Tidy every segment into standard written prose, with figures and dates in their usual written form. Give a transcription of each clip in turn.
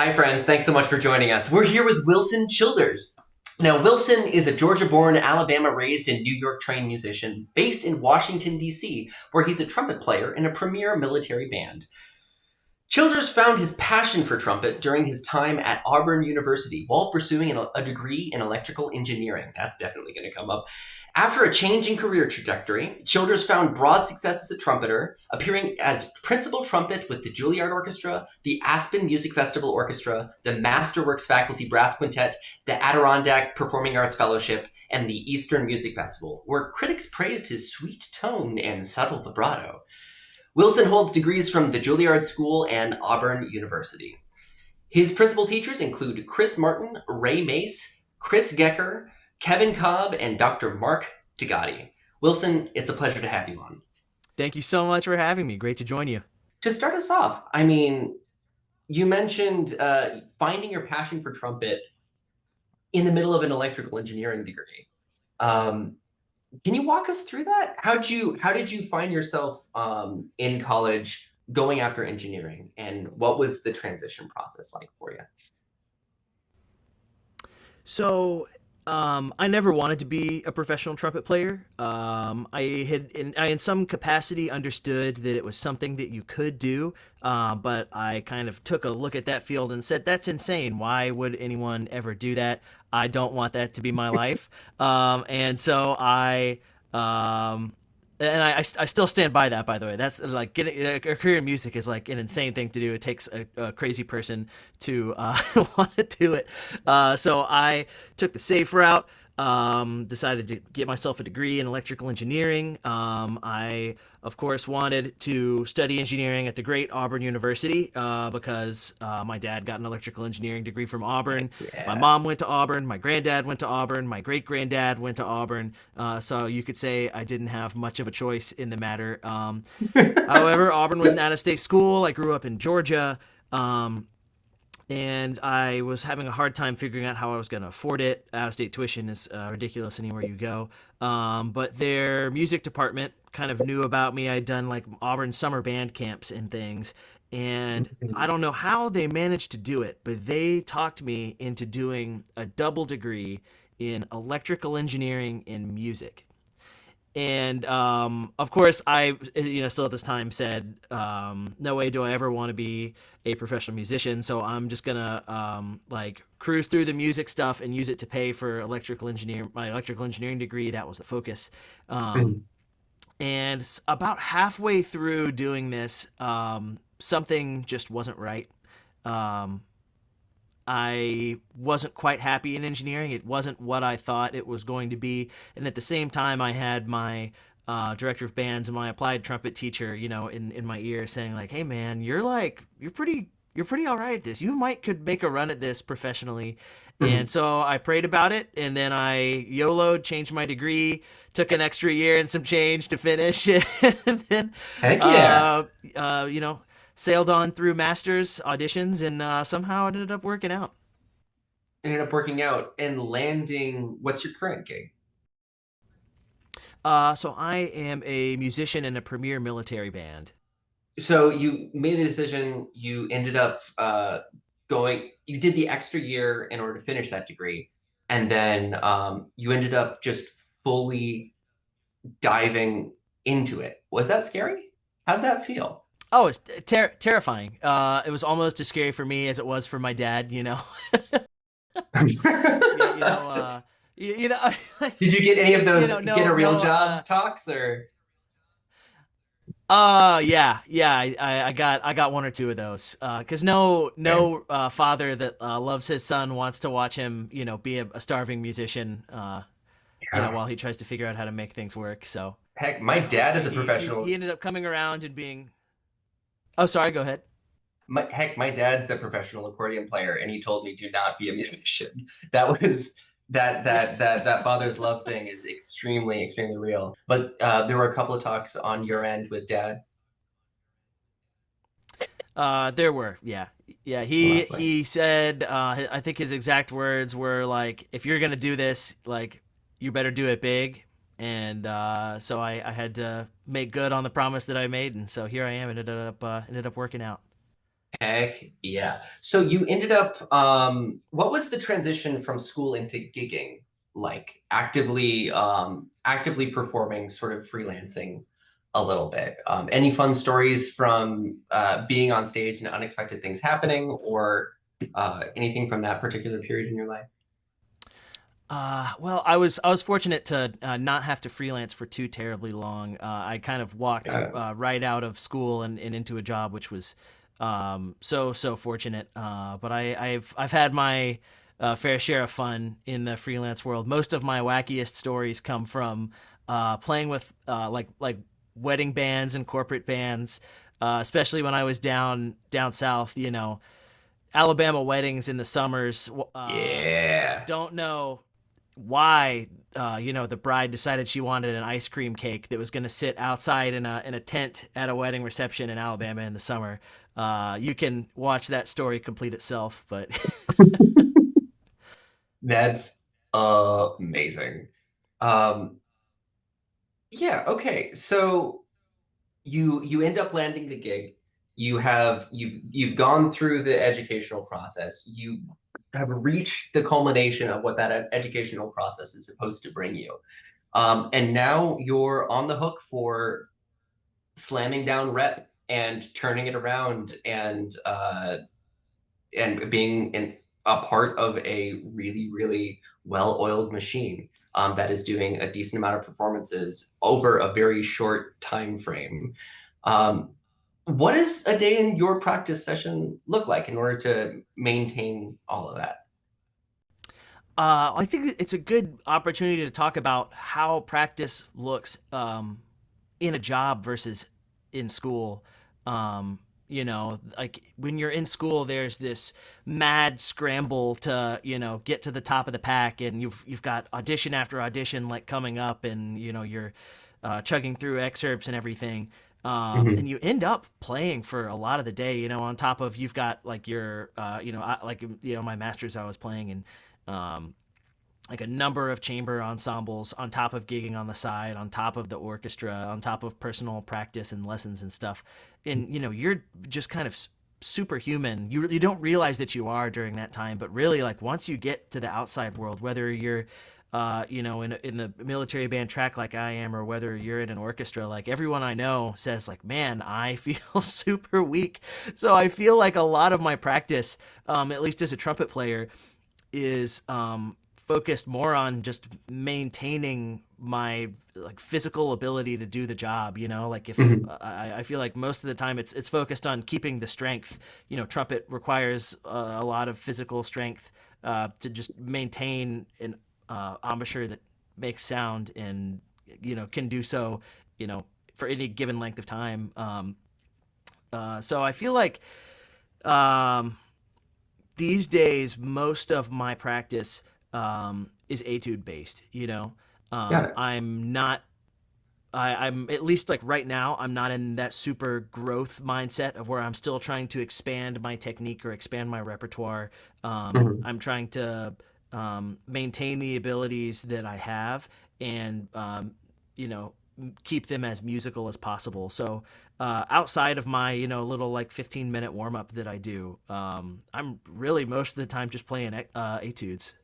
Hi, friends. Thanks so much for joining us. We're here with Wilson Childers. Now, Wilson is a Georgia-born, Alabama-raised, and New York-trained musician based in Washington, D.C., where he's a trumpet player in a premier military band. Childers found his passion for trumpet during his time at Auburn University while pursuing a degree in electrical engineering. That's definitely going to come up. After a changing career trajectory, Childers found broad success as a trumpeter, appearing as principal trumpet with the Juilliard Orchestra, the Aspen Music Festival Orchestra, the Masterworks Faculty Brass Quintet, the Adirondack Performing Arts Fellowship, and the Eastern Music Festival, where critics praised his sweet tone and subtle vibrato. Wilson holds degrees from the Juilliard School and Auburn University. His principal teachers include Chris Martin, Ray Mace, Chris Gecker, Kevin Cobb, and Dr. Mark Dugatti. Wilson, it's a pleasure to have you on. Thank you so much for having me. Great to join you. To start us off, you mentioned finding your passion for trumpet in the middle of an electrical engineering degree. Can you walk us through that? How did you find yourself in college going after engineering, and what was the transition process like for you? So, I never wanted to be a professional trumpet player. I in some capacity understood that it was something that you could do, but I kind of took a look at that field and said, "That's insane. Why would anyone ever do that? I don't want that to be my life." And so I still stand by that, by the way. That's like getting a career in music is like an insane thing to do. It takes a crazy person to want to do it. So I took the safe route. Decided to get myself a degree in electrical engineering. I, of course, wanted to study engineering at the great Auburn University because my dad got an electrical engineering degree from Auburn. Yeah. My mom went to Auburn. My granddad went to Auburn. My great granddad went to Auburn. So you could say I didn't have much of a choice in the matter. However, Auburn was an out-of-state school. I grew up in Georgia. And I was having a hard time figuring out how I was going to afford it. Out-of-state tuition is ridiculous anywhere you go. But their music department kind of knew about me. I'd done like Auburn summer band camps and things. And I don't know how they managed to do it, but they talked me into doing a double degree in electrical engineering and music. And of course, I, still at this time said, no way do I ever want to be a professional musician. So I'm just gonna like cruise through the music stuff and use it to pay for my electrical engineering degree. That was the focus. And about halfway through doing this, something just wasn't right. I wasn't quite happy in engineering. It wasn't what I thought it was going to be. And at the same time, I had my director of bands and my applied trumpet teacher, in my ear saying like, "Hey man, you're pretty all right at this. You could make a run at this professionally." And so I prayed about it, and then I YOLO'd, changed my degree, took an extra year and some change to finish, and then, Heck yeah. sailed on through masters auditions, and somehow it ended up working out. Ended up working out and landing. What's your current gig? So I am a musician in a premier military band. So you made the decision. You ended up you did the extra year in order to finish that degree, and then you ended up just fully diving into it. Was that scary? How'd that feel? Oh, it's terrifying. It was almost as scary for me as it was for my dad. you, you know, uh, you know, Did you get any of those no, get a real no, job talks or? yeah. I got one or two of those. Cause no father that loves his son wants to watch him, be a starving musician, Yeah. while he tries to figure out how to make things work. So, Heck, my dad is a he professional. ended up coming around and being. Oh, sorry. Go ahead. My dad's a professional accordion player, and he told me, "Do not be a musician." That was that father's love thing is extremely extremely real. But there were a couple of talks on your end with dad. There were, yeah, yeah. He Lovely. he said, I think his exact words were like, "If you're gonna do this, like, you better do it big." And so I had to make good on the promise that I made, and so here I am. It ended up working out. Heck yeah. So you ended up, what was the transition from school into gigging like? Actively performing, sort of freelancing a little bit. Any fun stories from being on stage and unexpected things happening, or anything from that particular period in your life? Well, I was fortunate to not have to freelance for too terribly long. I kind of walked Got it. right out of school and into a job, which was so fortunate. But I've had my fair share of fun in the freelance world. Most of my wackiest stories come from playing with like wedding bands and corporate bands, especially when I was down south. Alabama weddings in the summers. Yeah. Don't know why the bride decided she wanted an ice cream cake that was going to sit outside in a tent at a wedding reception in Alabama in the summer. You can watch that story complete itself, but That's amazing. Um, yeah, okay. So you end up landing the gig. You've gone through the educational process. You have reached the culmination of what that educational process is supposed to bring you. And now you're on the hook for slamming down rep and turning it around and being a part of a really, really well-oiled machine that is doing a decent amount of performances over a very short time frame. Um, what does a day in your practice session look like in order to maintain all of that? I think it's a good opportunity to talk about how practice looks in a job versus in school. Like when you're in school, there's this mad scramble to get to the top of the pack, and you've got audition after audition like coming up, and you're chugging through excerpts and everything. And Mhm. you end up playing for a lot of the day, on top of you've got like your, my master's I was playing in like a number of chamber ensembles on top of gigging on the side, on top of the orchestra, on top of personal practice and lessons and stuff. And you're just kind of superhuman. You don't realize that you are during that time, but really, like once you get to the outside world, whether you're in the military band track like I am, or whether you're in an orchestra, like everyone I know says, like, man, I feel super weak. So I feel like a lot of my practice, at least as a trumpet player, is focused more on just maintaining my like physical ability to do the job. Like if Mhm. I feel like most of the time it's focused on keeping the strength. Trumpet requires a lot of physical strength to just maintain an embouchure that makes sound and can do so for any given length of time. So I feel like um, these days most of my practice is etude based. Got it. I'm not. I'm at least like right now. I'm not in that super growth mindset of where I'm still trying to expand my technique or expand my repertoire. Mhm. I'm trying to maintain the abilities that I have and you know keep them as musical as possible. So outside of my little like 15-minute warm up that I do, I'm really most of the time just playing etudes.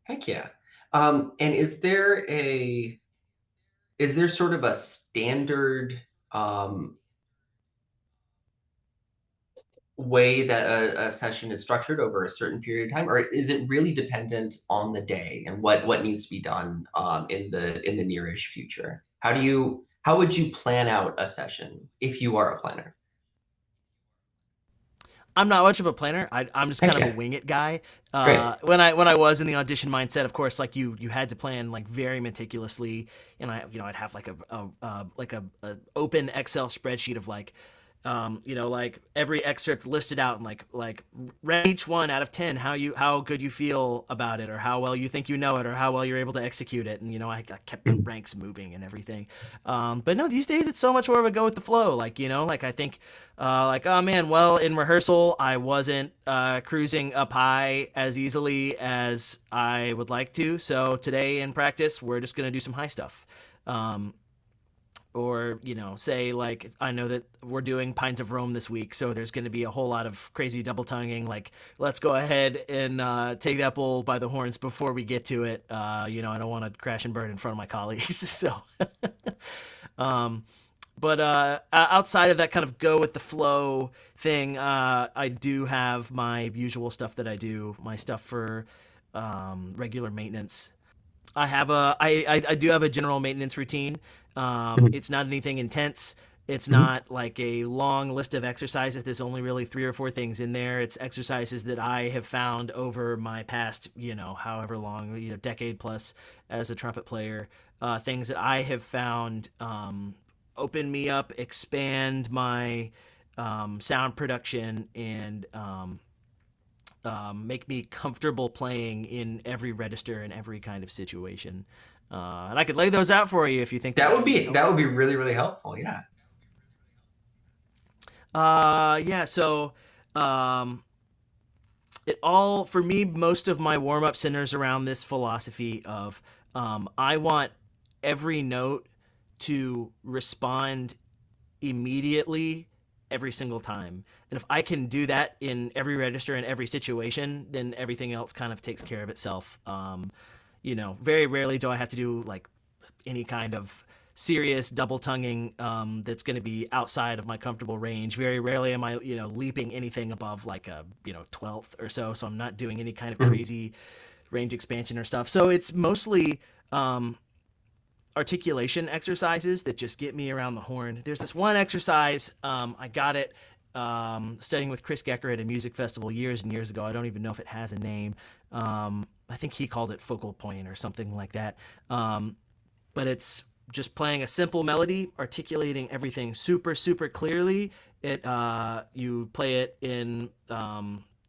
Heck yeah. And is there sort of a standard way that a session is structured over a certain period of time, or is it really dependent on the day and what needs to be done in the nearish future? How would you plan out a session if you are a planner? I'm not much of a planner. I'm just kind Heck of a yeah, wing it guy. great. When I was in the audition mindset, of course, like you had to plan like very meticulously, and I'd have like a open Excel spreadsheet of like like every excerpt listed out and like rank each one out of 10 how good you feel about it or how well you think you know it or how well you're able to execute it, and I kept the Mhm. ranks moving and everything. But no, these days it's so much more of a go with the flow. Like like I think like, oh man, well, in rehearsal I wasn't cruising up high as easily as I would like to, so today in practice we're just gonna do some high stuff. um, or say like I know that we're doing Pines of Rome this week, so there's going to be a whole lot of crazy double tonguing. Like, let's go ahead and take that bull by the horns before we get to it. I don't want to crash and burn in front of my colleagues. So, but outside of that kind of go with the flow thing, I do have my usual stuff that I do. My stuff for regular maintenance. I do have a general maintenance routine. It's not anything intense. It's not like a long list of exercises. There's only really 3 or 4 things in there. It's exercises that I have found over my past, however long, decade plus as a trumpet player. Things that I have found open me up, expand my sound production, and make me comfortable playing in every register and every kind of situation. And I could lay those out for you if you think that would be really, really helpful. Yeah. So it all, for me, most of my warm-up centers around this philosophy of I want every note to respond immediately every single time. And if I can do that in every register in every situation, then everything else kind of takes care of itself. Very rarely do I have to do like any kind of serious double tonguing that's going to be outside of my comfortable range. Very rarely am I, leaping anything above like a, 12th or so. So I'm not doing any kind of crazy range expansion or stuff. So it's mostly articulation exercises that just get me around the horn. There's this one exercise, I got it studying with Chris Gecker at a music festival years and years ago. I don't even know if it has a name. I think he called it focal point or something like that. But it's just playing a simple melody, articulating everything super, super clearly. You play it in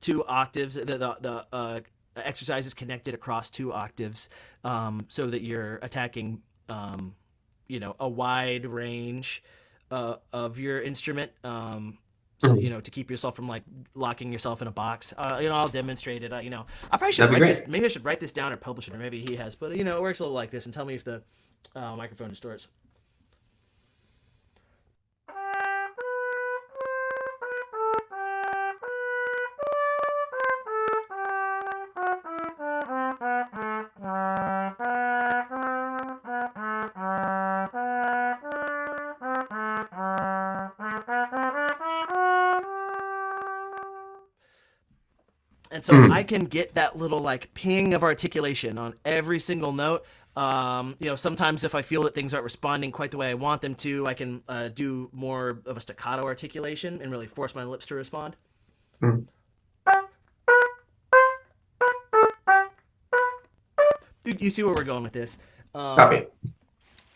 2 octaves. The exercise is connected across 2 octaves, so that you're attacking a wide range of your instrument. So, to keep yourself from like locking yourself in a box. I'll demonstrate it. I probably should write this. Maybe I should write this down or publish it, or maybe he has. But it works a little like this. And tell me if the microphone distorts. And so if I can get that little like ping of articulation on every single note, sometimes if I feel that things aren't responding quite the way I want them to, I can do more of a staccato articulation and really force my lips to respond. You see where we're going with this. Copy.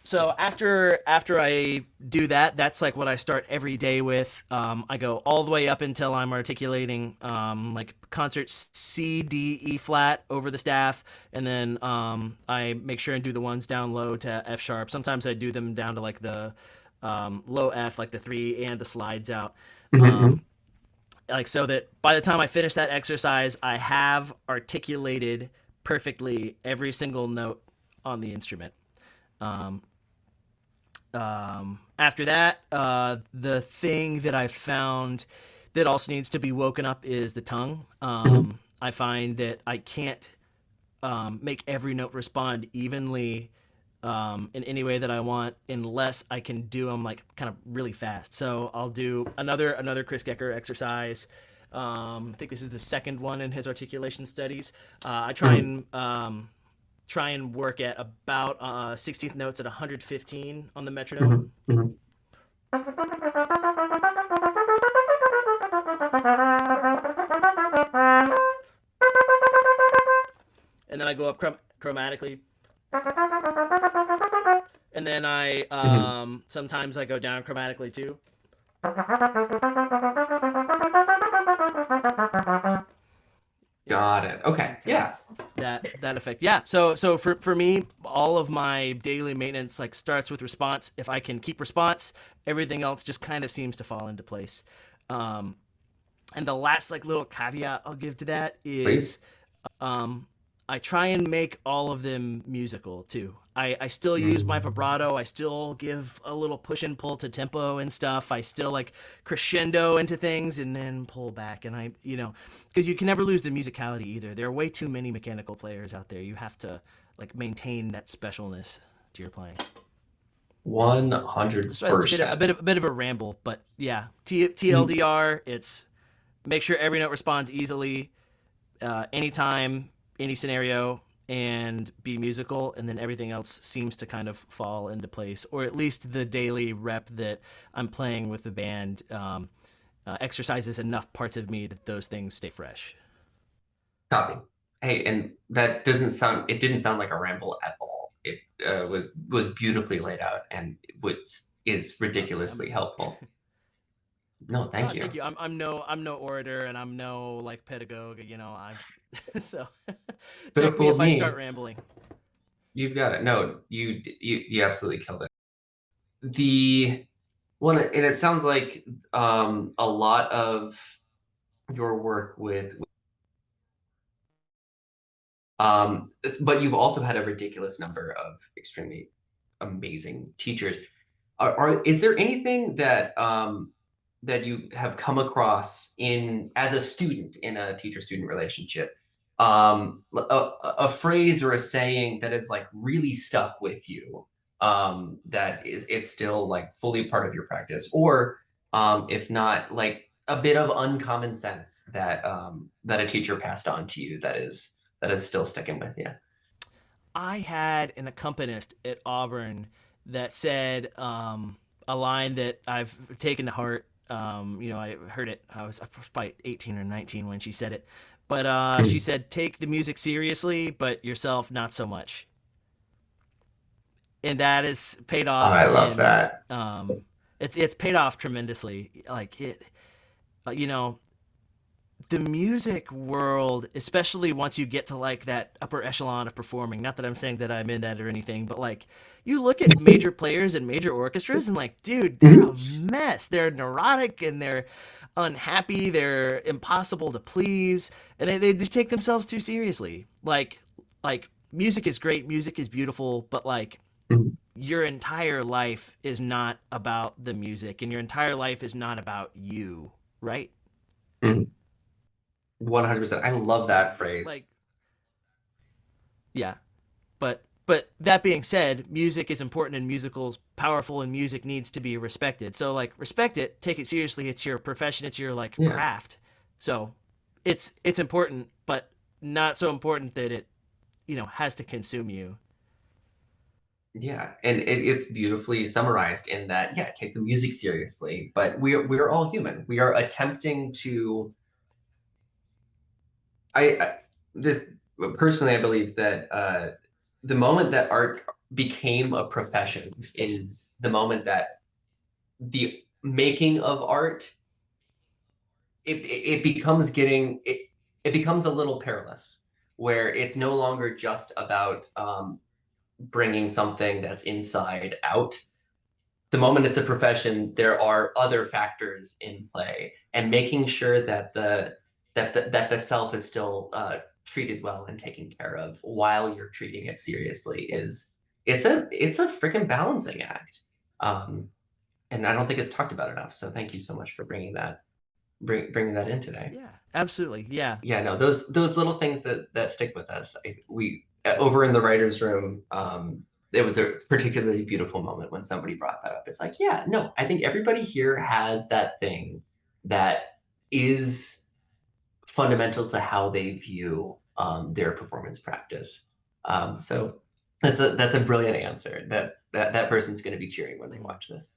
So after I do that, that's like what I start every day with. I go all the way up until I'm articulating like concert C, D, E flat over the staff, and then I make sure and do the ones down low to F sharp. Sometimes I do them down to like the low F, like the 3 and the slides out. Like so that by the time I finish that exercise, I have articulated perfectly every single note on the instrument. After that, the thing that I found that also needs to be woken up is the tongue. I find that I can't make every note respond evenly in any way that I want unless I can do them like kind of really fast. So I'll do another Chris Gecker exercise. I think this is the second one in his articulation studies. I try and work at about 16th notes at 115 on the metronome. And then I go up chromatically. And then I sometimes I go down chromatically too. Got it. Okay. Yeah. That effect. Yeah. So for me, all of my daily maintenance like starts with response. If I can keep response, everything else just kind of seems to fall into place. And the last like little caveat I'll give to that is I try and make all of them musical too. I still use my Mm. vibrato. I still give a little push and pull to tempo and stuff. I still like crescendo into things and then pull back. And because you can never lose the musicality either. There are way too many mechanical players out there. You have to like maintain that specialness to your playing. So it's a 100%. bit of a ramble, but yeah, Mm. TLDR. It's make sure every note responds easily, anytime, any scenario, and be musical, and then everything else seems to kind of fall into place, or at least the daily rep that I'm playing with the band exercises enough parts of me that those things stay fresh. Copy. Hey, and that doesn't sound, it didn't sound like a ramble at all. It was beautifully laid out and is Okay, ridiculously helpful. No, thank thank you. you. I'm no orator and I'm no like pedagogue. I'm so Could have check me if fooled I start me. rambling. You've got it. No, you absolutely killed it. The one, and it sounds like a lot of your work with but you've also had a ridiculous number of extremely amazing teachers. Is there anything that that you have come across in as a student in a teacher-student relationship, a phrase or a saying that is like really stuck with you, that is still like fully part of your practice, or if not, like a bit of uncommon sense that that a teacher passed on to you that is still sticking with you? I had an accompanist at Auburn that said a line that I've taken to heart. I heard it. I was probably 18 or 19 when she said it, but she Mm. said, "Take the music seriously, but yourself not so much." And that is paid Oh, off I love in that. it's paid off tremendously. Like it, you know, the music world, especially once you get to like that upper echelon of performing, not that I'm saying that I'm in that or anything, but like you look at major players and major orchestras and like, dude, they're a Mhm. mess. They're neurotic and they're unhappy. They're impossible to please. And they just take themselves too seriously. Like music is great. Music is beautiful, but like Mhm. your entire life is not about the music and your entire life is not about you, right? Mhm. 100%. I love Like that like phrase. yeah, but that being said, music is important and musicals powerful and music needs to be respected. So like respect it, take it seriously. It's your profession, it's your like Yeah. craft. So it's important, but not so important that it, has to consume you. Yeah. And it's beautifully summarized in that, yeah, take the music seriously, but we're all human. We are attempting to I this personally I believe that the moment that art became a profession is the moment that the making of art it becomes it becomes a little perilous where it's no longer just about bringing something that's inside out. The moment it's a profession, there are other factors in play, and making sure that the self is still treated well and taken care of while you're treating it seriously is it's a freaking balancing act. Um, and I don't think it's talked about enough. So thank you so much for bringing that in today. Yeah, absolutely. Yeah. Yeah, no, those little things that stick with us. We over in the writers' room, it was a particularly beautiful moment when somebody brought that up. It's like, yeah, no, I think everybody here has that thing that is fundamental to how they view their performance practice. So that's a brilliant answer. That person's going to be cheering when they Mhm. watch this.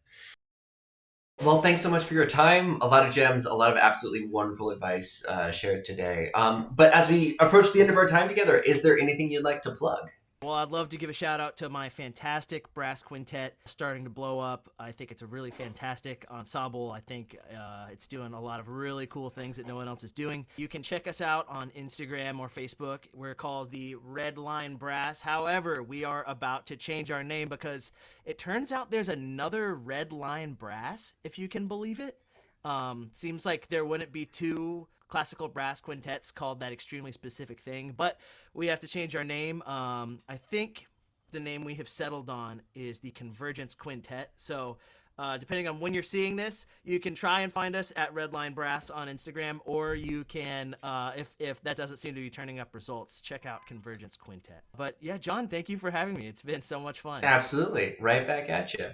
Well, thanks so much for your time. A lot of gems, a lot of absolutely wonderful advice shared today. But as we approach the end of our time together, is there anything you'd like to plug? Well, I'd love to give a shout out to my fantastic brass quintet starting to blow up. I think it's a really fantastic ensemble. I think it's doing a lot of really cool things that no one else is doing. You can check us out on Instagram or Facebook. We're called the Red Line Brass. However, we are about to change our name because it turns out there's another Red Line Brass, if you can believe it. Seems like there wouldn't be two classical brass quintets called that extremely specific thing, but we have to change our name. I think the name we have settled on is the Convergence Quintet. So depending on when you're seeing this, you can try and find us at Redline Brass on Instagram, or you can, if that doesn't seem to be turning up results, check out Convergence Quintet. But yeah, John, thank you for having me. It's been so much fun. Absolutely. Right back at you.